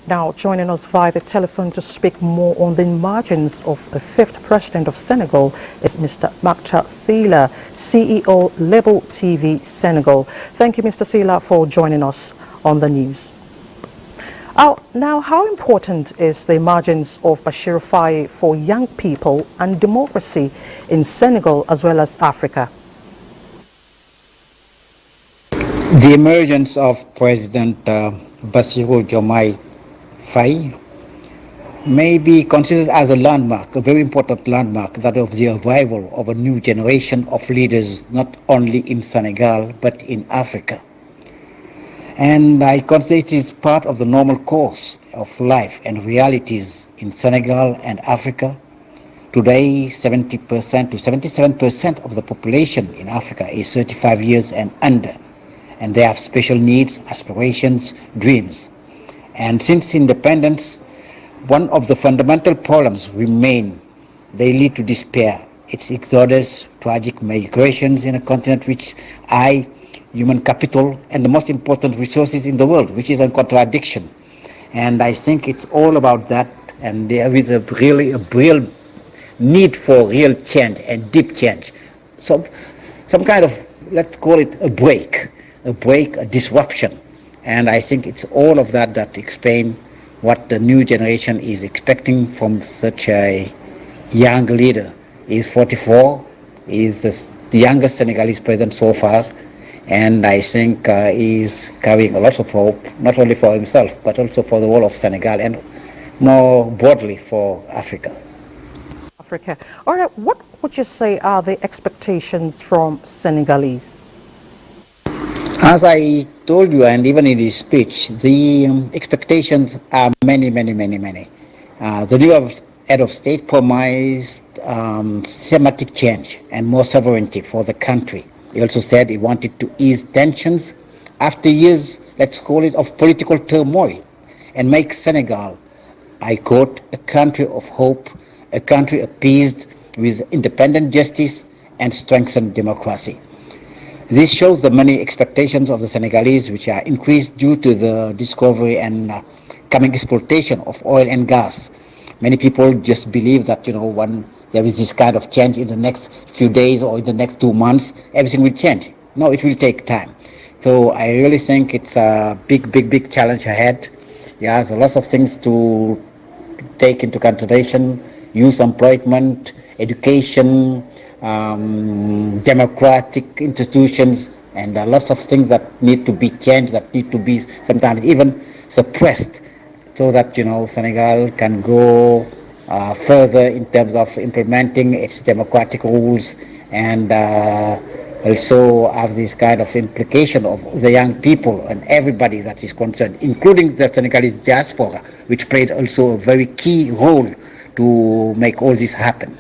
Now, joining us via the telephone to speak more on the margins of the fifth president of Senegal is Mr. Mactar Sylla, CEO, Label TV Senegal. Thank you, Mr. Sylla, for joining us on the news. Now, how important is the emergence of Bashir Faye for young people and democracy in Senegal as well as Africa? The emergence of President Bassirou Diomaye Faye may be considered as a landmark, a very important landmark, that of the arrival of a new generation of leaders, not only in Senegal, but in Africa. And I consider it is part of the normal course of life and realities in Senegal and Africa. Today, 70% to 77% of the population in Africa is 35 years and under, and they have special needs, aspirations, dreams. And since independence, one of the fundamental problems remain. They lead to despair. It's exodus, tragic migrations in a continent which human capital, and the most important resources in the world, which is a contradiction. And I think it's all about that, and there is a real need for real change and deep change. So some kind of, let's call it a break, a disruption. And I think it's all of that that explain what the new generation is expecting from such a young leader. He's 44, he's the youngest Senegalese president so far, and I think he's carrying a lot of hope, not only for himself, but also for the whole of Senegal and more broadly for Africa. All right, what would you say are the expectations from Senegalese? As I told you, and even in his speech, the expectations are many. The new head of state promised systematic change and more sovereignty for the country. He also said he wanted to ease tensions after years, let's call it, of political turmoil, and make Senegal, I quote, a country of hope, a country appeased with independent justice and strengthened democracy. This shows the many expectations of the Senegalese, which are increased due to the discovery and coming exploitation of oil and gas. Many people just believe that, when there is this kind of change in the next few days or in the next 2 months, everything will change. No, it will take time. So I really think it's a big challenge ahead. There's a lot of things to take into consideration: youth employment, education, democratic institutions, and lots of things that need to be changed, that need to be sometimes even suppressed, so that Senegal can go further in terms of implementing its democratic rules, and also have this kind of implication of the young people and everybody that is concerned, including the Senegalese diaspora, which played also a very key role to make all this happen.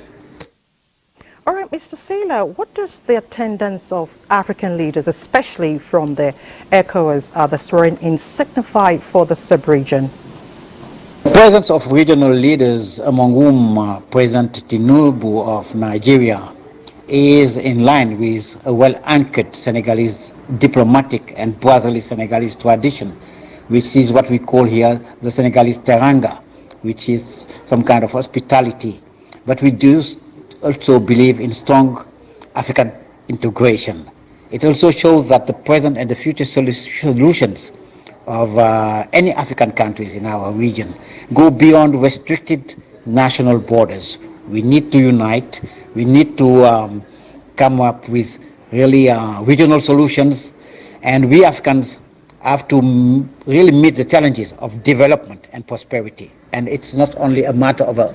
All right, Mr. Sylla, what does the attendance of African leaders, especially from the ECOWAS, the swearing-in, signify for the sub-region? The presence of regional leaders, among whom President Tinubu of Nigeria is in line with a well-anchored Senegalese diplomatic and brotherly Senegalese tradition, which is what we call here the Senegalese teranga, which is some kind of hospitality. But we do also believe in strong African integration. It also shows that the present and the future solutions of any African countries in our region go beyond restricted national borders. We need to unite. We need to come up with really regional solutions, and we Africans have to really meet the challenges of development and prosperity. And it's not only a matter of a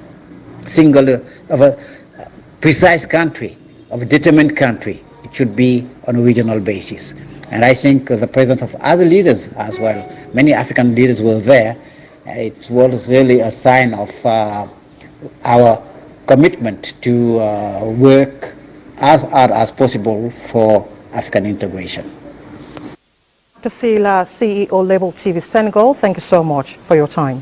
precise country, of a determined country. It should be on a regional basis. And I think the presence of other leaders as well, many African leaders were there. It was really a sign of our commitment to work as hard as possible for African integration. Dr. Sylla, CEO, Label TV Senegal, thank you so much for your time.